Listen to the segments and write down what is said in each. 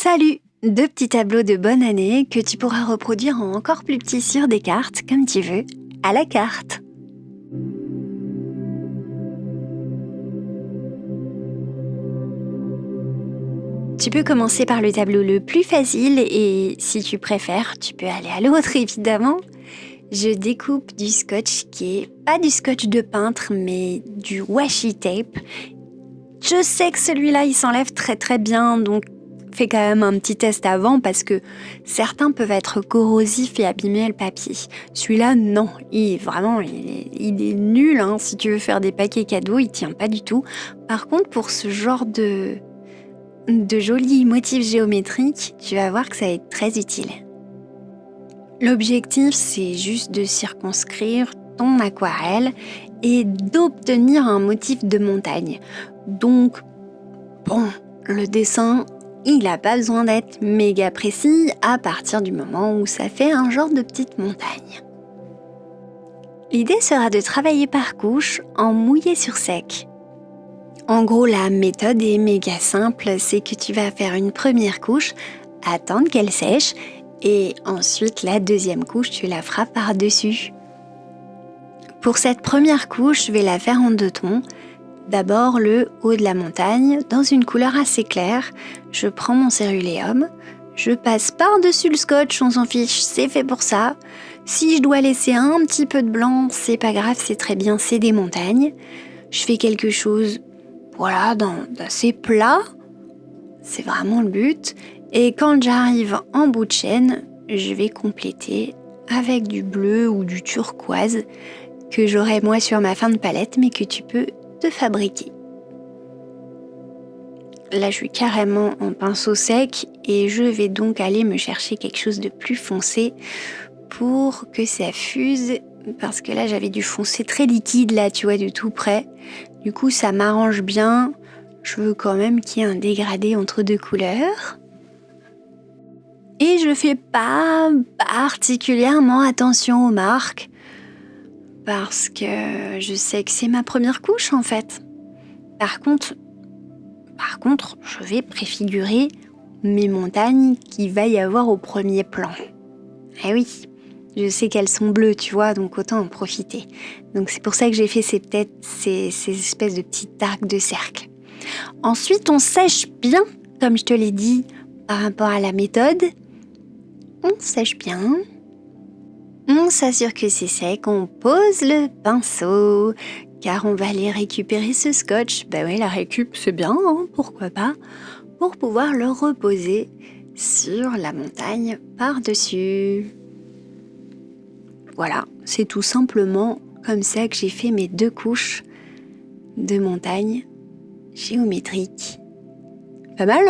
Salut! 2 petits tableaux de bonne année que tu pourras reproduire en encore plus petit sur des cartes, comme tu veux, à la carte. Tu peux commencer par le tableau le plus facile et, si tu préfères, tu peux aller à l'autre évidemment. Je découpe du scotch qui est pas du scotch de peintre, mais du washi tape. Je sais que celui-là, il s'enlève très très bien, donc fais quand même un petit test avant parce que certains peuvent être corrosifs et abîmer le papier. Celui-là, non, il est nul. Si tu veux faire des paquets cadeaux, il tient pas du tout. Par contre, pour ce genre de jolis motifs géométriques, tu vas voir que ça va être très utile. L'objectif, c'est juste de circonscrire ton aquarelle et d'obtenir un motif de montagne. Donc, le dessin, il n'a pas besoin d'être méga précis à partir du moment où ça fait un genre de petite montagne. L'idée sera de travailler par couche en mouillé sur sec. En gros, la méthode est méga simple, c'est que tu vas faire une première couche, attendre qu'elle sèche, et ensuite la deuxième couche, tu la feras par-dessus. Pour cette première couche, je vais la faire en 2 tons. D'abord le haut de la montagne, dans une couleur assez claire. Je prends mon céruléum, je passe par-dessus le scotch, on s'en fiche, c'est fait pour ça. Si je dois laisser un petit peu de blanc, c'est pas grave, c'est très bien, c'est des montagnes. Je fais quelque chose, d'assez plat, c'est vraiment le but. Et quand j'arrive en bout de chaîne, je vais compléter avec du bleu ou du turquoise que j'aurai moi sur ma fin de palette, mais que tu peux te fabriquer. Là, je suis carrément en pinceau sec et je vais donc aller me chercher quelque chose de plus foncé pour que ça fuse, parce que là, j'avais du foncé très liquide, là, tu vois, de tout près. Du coup, ça m'arrange bien. Je veux quand même qu'il y ait un dégradé entre 2 couleurs. Et je fais pas particulièrement attention aux marques, parce que je sais que c'est ma première couche en fait. Par contre, je vais préfigurer mes montagnes qu'il va y avoir au premier plan. Eh oui, je sais qu'elles sont bleues, tu vois, donc autant en profiter. Donc c'est pour ça que j'ai fait ces espèces de petites arcs de cercle. Ensuite, on sèche bien, comme je te l'ai dit, par rapport à la méthode. On sèche bien. On s'assure que c'est sec, on pose le pinceau, car on va aller récupérer ce scotch. La récup, c'est bien, pourquoi pas, pour pouvoir le reposer sur la montagne par-dessus. Voilà, c'est tout simplement comme ça que j'ai fait mes 2 couches de montagne géométriques. Pas mal,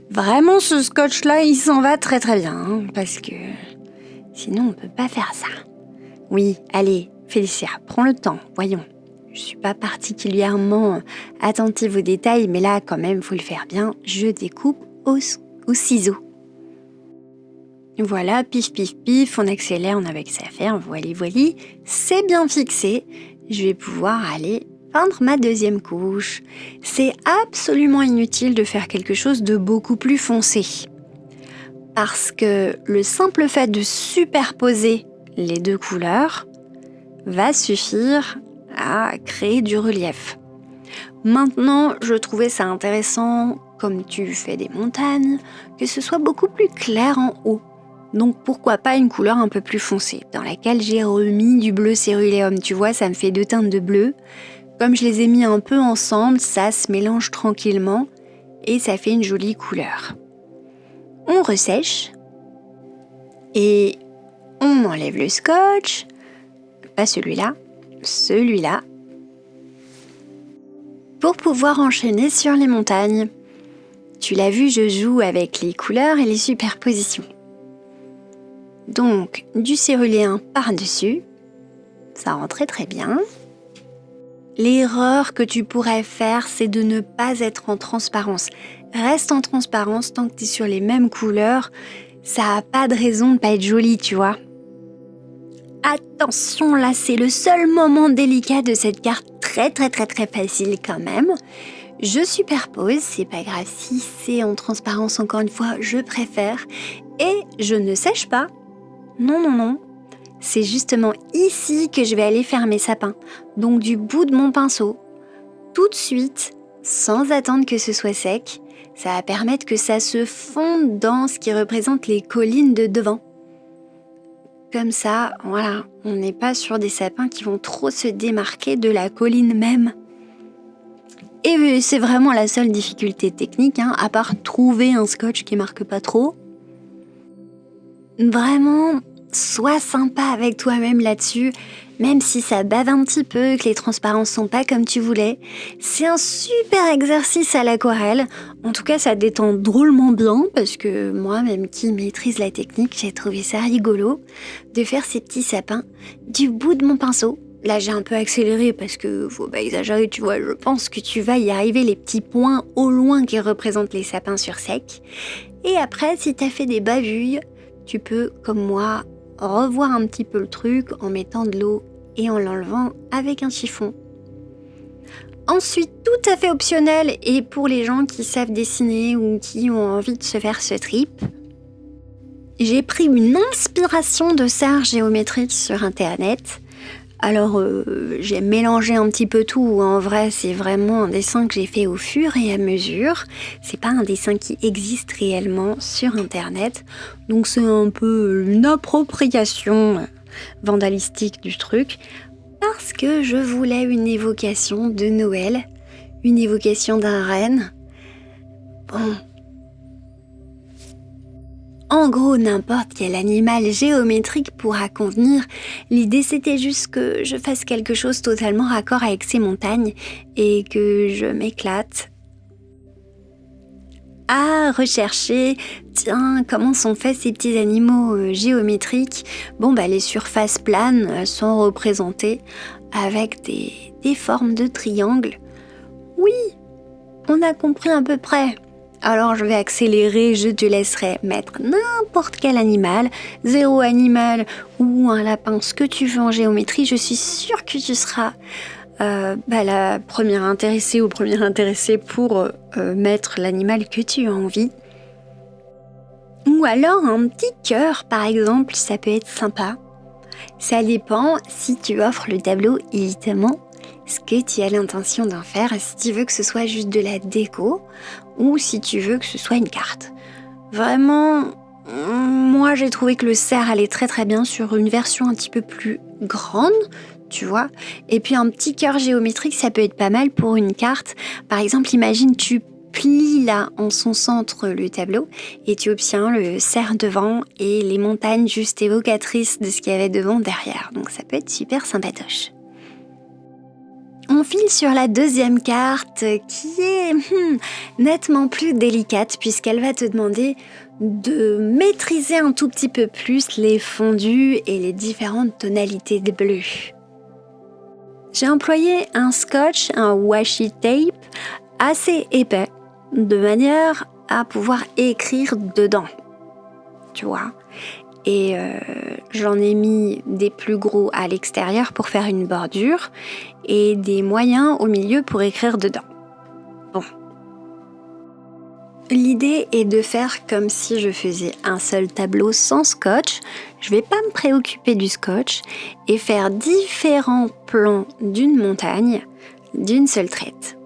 Vraiment, ce scotch-là, il s'en va très très bien, parce que sinon, on peut pas faire ça. Oui, allez, Félicia, prends le temps, voyons. Je suis pas particulièrement attentive aux détails, mais là, quand même, faut le faire bien. Je découpe au ciseau. Voilà, pif, pif, pif, on accélère, on n'a que ça à faire, voili, c'est bien fixé. Je vais pouvoir aller peindre ma 2e couche. C'est absolument inutile de faire quelque chose de beaucoup plus foncé. Parce que le simple fait de superposer les 2 couleurs va suffire à créer du relief. Maintenant, je trouvais ça intéressant, comme tu fais des montagnes, que ce soit beaucoup plus clair en haut. Donc pourquoi pas une couleur un peu plus foncée, dans laquelle j'ai remis du bleu céruléum. Tu vois, ça me fait 2 teintes de bleu. Comme je les ai mis un peu ensemble, ça se mélange tranquillement et ça fait une jolie couleur. On ressèche et on enlève le scotch, pas celui-là, pour pouvoir enchaîner sur les montagnes. Tu l'as vu, je joue avec les couleurs et les superpositions. Donc, du céruléen par-dessus, ça rend très très bien. L'erreur que tu pourrais faire, c'est de ne pas être en transparence. Reste en transparence tant que tu es sur les mêmes couleurs. Ça n'a pas de raison de ne pas être joli, tu vois. Attention, là, c'est le seul moment délicat de cette carte, très très très très facile quand même. Je superpose, c'est pas grave si c'est en transparence, encore une fois, je préfère. Et je ne sèche pas. Non. C'est justement ici que je vais aller faire mes sapins. Donc du bout de mon pinceau, tout de suite, sans attendre que ce soit sec, ça va permettre que ça se fonde dans ce qui représente les collines de devant. Comme ça, voilà, on n'est pas sur des sapins qui vont trop se démarquer de la colline même. Et c'est vraiment la seule difficulté technique, à part trouver un scotch qui marque pas trop. Vraiment, sois sympa avec toi-même là-dessus, même si ça bave un petit peu, que les transparences sont pas comme tu voulais. C'est un super exercice à l'aquarelle. En tout cas, ça détend drôlement bien parce que moi, même qui maîtrise la technique, j'ai trouvé ça rigolo de faire ces petits sapins du bout de mon pinceau. Là, j'ai un peu accéléré parce que faut pas exagérer, tu vois, je pense que tu vas y arriver, les petits points au loin qui représentent les sapins sur sec. Et après, si t'as fait des bavouilles, tu peux, comme moi, revoir un petit peu le truc en mettant de l'eau et en l'enlevant avec un chiffon. Ensuite, tout à fait optionnel et pour les gens qui savent dessiner ou qui ont envie de se faire ce trip, j'ai pris une inspiration de serre géométrique sur internet. Alors, j'ai mélangé un petit peu tout. En vrai, c'est vraiment un dessin que j'ai fait au fur et à mesure. C'est pas un dessin qui existe réellement sur Internet. Donc, c'est un peu une appropriation vandalistique du truc. Parce que je voulais une évocation de Noël, une évocation d'un renne. Bon. En gros, n'importe quel animal géométrique pourra convenir. L'idée, c'était juste que je fasse quelque chose totalement raccord avec ces montagnes et que je m'éclate à rechercher, tiens, comment sont faits ces petits animaux géométriques. Bon, les surfaces planes sont représentées avec des formes de triangles. Oui, on a compris à peu près. Alors je vais accélérer, je te laisserai mettre n'importe quel animal, 0 animal ou un lapin, ce que tu veux en géométrie. Je suis sûre que tu seras la première intéressée ou premier intéressé pour mettre l'animal que tu as envie. Ou alors un petit cœur par exemple, ça peut être sympa. Ça dépend si tu offres le tableau évidemment. Ce que tu as l'intention d'en faire, si tu veux que ce soit juste de la déco ou si tu veux que ce soit une carte. Vraiment, moi j'ai trouvé que le cerf allait très très bien sur une version un petit peu plus grande, tu vois. Et puis un petit cœur géométrique, ça peut être pas mal pour une carte. Par exemple, imagine tu plies là en son centre le tableau et tu obtiens le cerf devant et les montagnes juste évocatrices de ce qu'il y avait devant derrière. Donc ça peut être super sympatoche. On file sur la deuxième carte qui est nettement plus délicate puisqu'elle va te demander de maîtriser un tout petit peu plus les fondus et les différentes tonalités de bleu. J'ai employé un scotch, un washi tape assez épais de manière à pouvoir écrire dedans, tu vois. Et j'en ai mis des plus gros à l'extérieur pour faire une bordure et des moyens au milieu pour écrire dedans. Bon. L'idée est de faire comme si je faisais un seul tableau sans scotch. Je vais pas me préoccuper du scotch et faire différents plans d'une montagne d'une seule traite.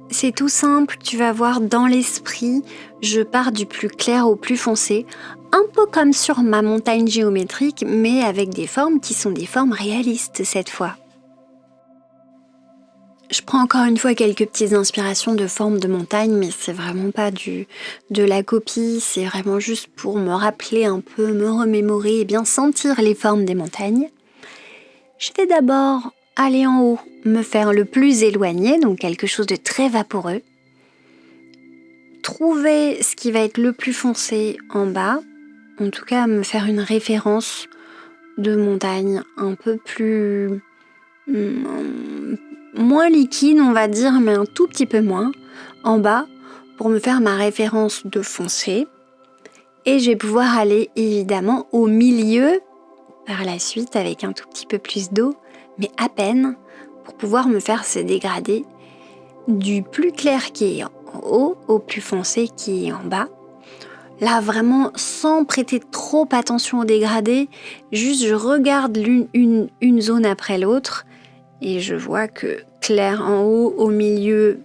C'est tout simple, tu vas voir dans l'esprit, je pars du plus clair au plus foncé, un peu comme sur ma montagne géométrique, mais avec des formes qui sont des formes réalistes cette fois. Je prends encore une fois quelques petites inspirations de formes de montagne, mais c'est vraiment pas de la copie, c'est vraiment juste pour me rappeler un peu, me remémorer et bien sentir les formes des montagnes. Je vais d'abord aller en haut, me faire le plus éloigné, donc quelque chose de très vaporeux. Trouver ce qui va être le plus foncé en bas, en tout cas me faire une référence de montagne un peu plus moins liquide on va dire, mais un tout petit peu moins en bas pour me faire ma référence de foncé. Et je vais pouvoir aller évidemment au milieu par la suite avec un tout petit peu plus d'eau, mais à peine, pour pouvoir me faire ce dégradé du plus clair qui est en haut au plus foncé qui est en bas. Là, vraiment, sans prêter trop attention au dégradé, juste je regarde une zone après l'autre et je vois que clair en haut, au milieu,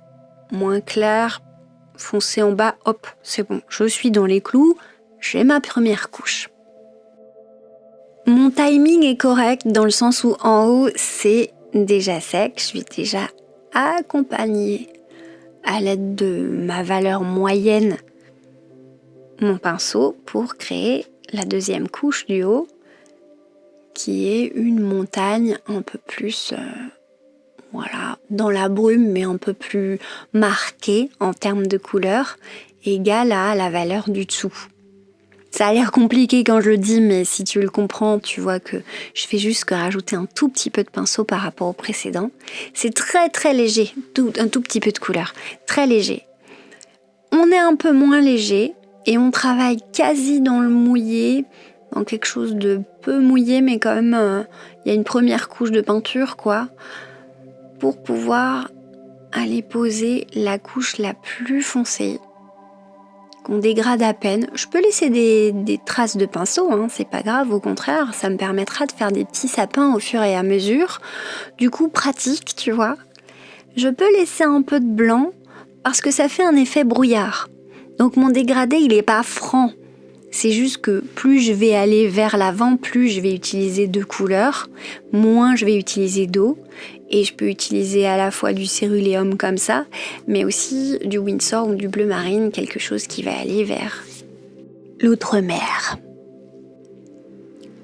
moins clair, foncé en bas, hop, c'est bon, je suis dans les clous, j'ai ma première couche. Mon timing est correct dans le sens où en haut, c'est déjà sec, je suis déjà accompagnée à l'aide de ma valeur moyenne mon pinceau pour créer la deuxième couche du haut qui est une montagne un peu plus dans la brume mais un peu plus marquée en termes de couleur, égale à la valeur du dessous. Ça a l'air compliqué quand je le dis, mais si tu le comprends, tu vois que je fais juste que rajouter un tout petit peu de pinceau par rapport au précédent. C'est très très léger, un tout petit peu de couleur, très léger. On est un peu moins léger et on travaille quasi dans le mouillé, dans quelque chose de peu mouillé, mais quand même, il y a une première couche de peinture, quoi, pour pouvoir aller poser la couche la plus foncée, qu'on dégrade à peine. Je peux laisser des traces de pinceau, hein, c'est pas grave, au contraire, ça me permettra de faire des petits sapins au fur et à mesure. Du coup, pratique, tu vois. Je peux laisser un peu de blanc parce que ça fait un effet brouillard. Donc mon dégradé, il est pas franc. C'est juste que plus je vais aller vers l'avant, plus je vais utiliser de couleurs, moins je vais utiliser d'eau. Et je peux utiliser à la fois du céruléum comme ça, mais aussi du Winsor ou du bleu marine, quelque chose qui va aller vers l'outre-mer.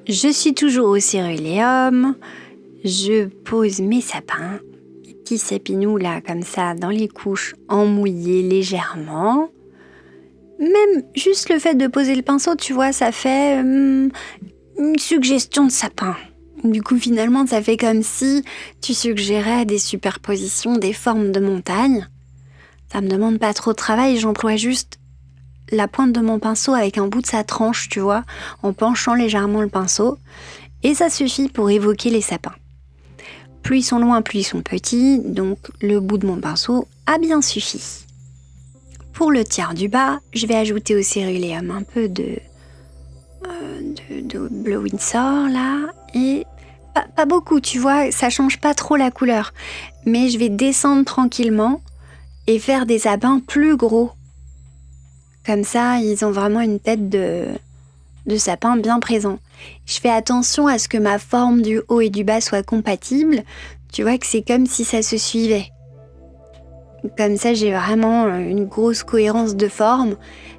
Je suis toujours au céruléum, je pose mes sapins, mes petits sapinous là comme ça dans les couches en mouillé légèrement. Même juste le fait de poser le pinceau, tu vois, ça fait une suggestion de sapin. Du coup, finalement, ça fait comme si tu suggérais des superpositions, des formes de montagne. Ça me demande pas trop de travail, j'emploie juste la pointe de mon pinceau avec un bout de sa tranche, tu vois, en penchant légèrement le pinceau. Et ça suffit pour évoquer les sapins. Plus ils sont loin, plus ils sont petits, donc le bout de mon pinceau a bien suffi. Pour le tiers du bas, je vais ajouter au céruléum un peu de bleu Winsor là, et pas beaucoup, tu vois, ça change pas trop la couleur, mais je vais descendre tranquillement et faire des sapins plus gros. Comme ça, ils ont vraiment une tête de sapin bien présent. Je fais attention à ce que ma forme du haut et du bas soit compatible, tu vois que c'est comme si ça se suivait. Comme ça, j'ai vraiment une grosse cohérence de forme,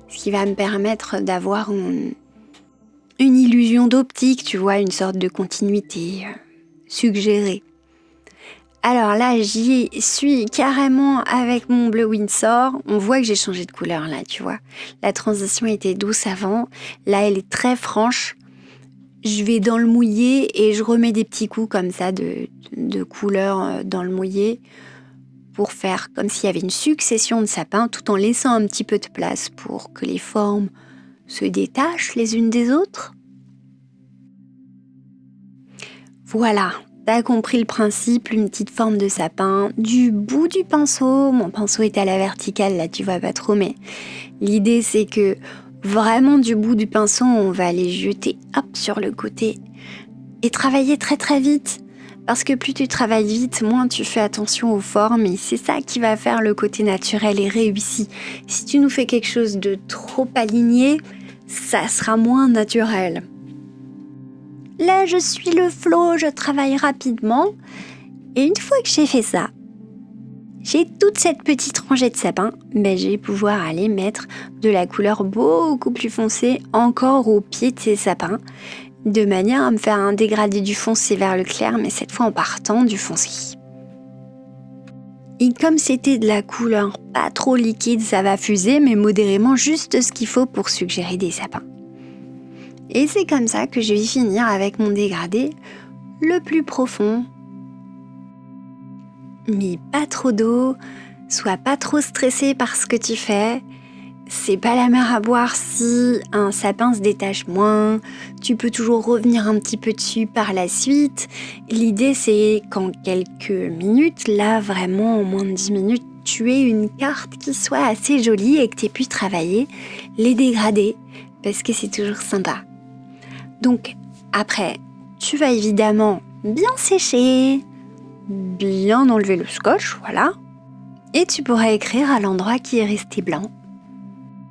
ce qui va me permettre d'avoir une illusion d'optique, tu vois, une sorte de continuité suggérée. Alors là, j'y suis carrément avec mon bleu Winsor. On voit que j'ai changé de couleur là, tu vois. La transition était douce avant. Là, elle est très franche. Je vais dans le mouillé et je remets des petits coups comme ça de couleur dans le mouillé pour faire comme s'il y avait une succession de sapins tout en laissant un petit peu de place pour que les formes se détachent les unes des autres. Voilà, t'as compris le principe, une petite forme de sapin du bout du pinceau. Mon pinceau est à la verticale, là tu vois pas trop, mais l'idée c'est que vraiment du bout du pinceau, on va aller jeter hop sur le côté et travailler très très vite. Parce que plus tu travailles vite, moins tu fais attention aux formes et c'est ça qui va faire le côté naturel et réussi. Si tu nous fais quelque chose de trop aligné, ça sera moins naturel. Là, je suis le flow, je travaille rapidement. Et une fois que j'ai fait ça, j'ai toute cette petite rangée de sapins, mais je vais pouvoir aller mettre de la couleur beaucoup plus foncée encore au pied de ces sapins, de manière à me faire un dégradé du foncé vers le clair, mais cette fois en partant du foncé. Et comme c'était de la couleur pas trop liquide, ça va fuser, mais modérément juste ce qu'il faut pour suggérer des sapins. Et c'est comme ça que je vais finir avec mon dégradé le plus profond. Mais pas trop d'eau, sois pas trop stressé par ce que tu fais. c'est pas la mer à boire si un sapin se détache moins, tu peux toujours revenir un petit peu dessus par la suite. L'idée c'est qu'en quelques minutes, là vraiment en moins de 10 minutes, tu aies une carte qui soit assez jolie et que tu aies pu travailler les dégradés, parce que c'est toujours sympa. Donc après, tu vas évidemment bien sécher, bien enlever le scotch, voilà. Et tu pourras écrire à l'endroit qui est resté blanc.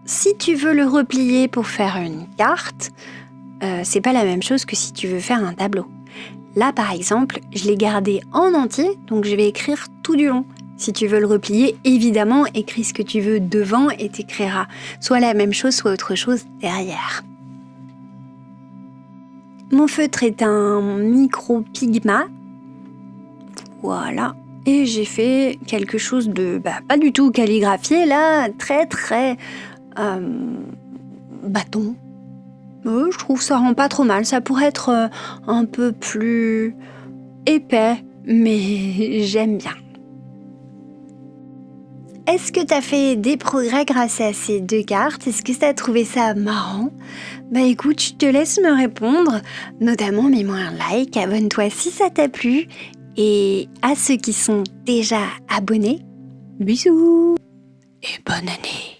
Si tu veux le replier pour faire une carte, c'est pas la même chose que si tu veux faire un tableau. Là par exemple, je l'ai gardé en entier, donc je vais écrire tout du long. Si tu veux le replier, évidemment, écris ce que tu veux devant et t'écriras soit la même chose, soit autre chose derrière. Mon feutre est un micro-pigma. Voilà. Et j'ai fait quelque chose de pas du tout calligraphié, là, très bâton. Je trouve ça rend pas trop mal. Ça pourrait être un peu plus épais, mais j'aime bien. Est-ce que tu as fait des progrès grâce à ces 2 cartes? Est-ce que tu as trouvé ça marrant? Écoute, je te laisse me répondre. Notamment, mets-moi un like, abonne-toi si ça t'a plu. Et à ceux qui sont déjà abonnés, bisous et bonne année!